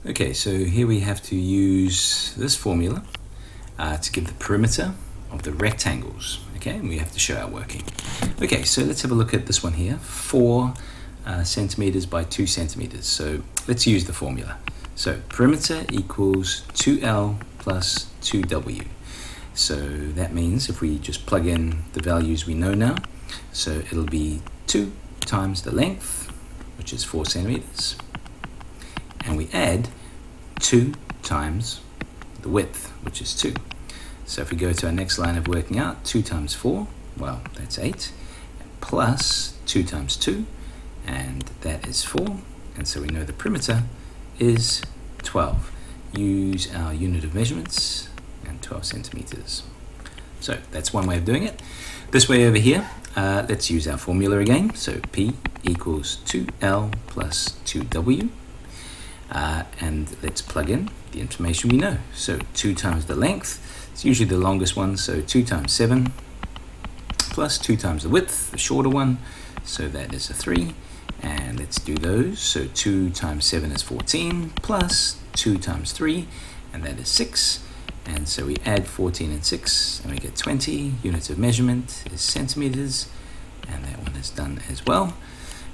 Okay, so here we have to use this formula to give the perimeter of the rectangles. Okay, and we have to show our working. Okay, so let's have a look at this one here. 4 centimeters by 2 centimeters. So let's use the formula. So perimeter equals 2L plus 2W. So that means if we just plug in the values we know now, so it'll be 2 times the length, which is 4 centimeters, and we add 2 times the width, which is 2. So if we go to our next line of working out, 2 times 4, well, that's 8, plus 2 times 2, and that is 4, and so we know the perimeter is 12. Use our unit of measurements, and 12 centimeters. So that's one way of doing it. This way over here, let's use our formula again. So P equals 2L plus 2W. And let's plug in the information we know. So 2 times the length, it's usually the longest one, so 2 times 7, plus 2 times the width, the shorter one, so that is a 3. And let's do those. So 2 times 7 is 14, plus 2 times 3, and that is 6. And so we add 14 and 6, and we get 20. Units of measurement is centimeters, and that one is done as well.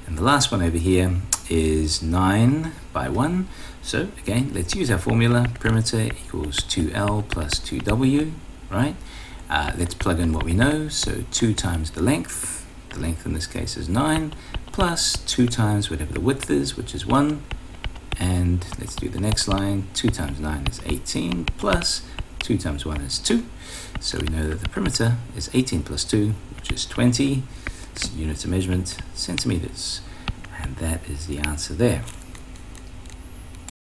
And the last one over here is 9 by 1. So again, let's use our formula. Perimeter equals 2L plus 2W, right? Let's plug in what we know. So 2 times the length in this case is 9, plus 2 times whatever the width is, which is 1. And let's do the next line. 2 times 9 is 18, plus 2 times 1 is 2. So we know that the perimeter is 18 plus 2, which is 20. So units of measurement, centimeters. And that is the answer there.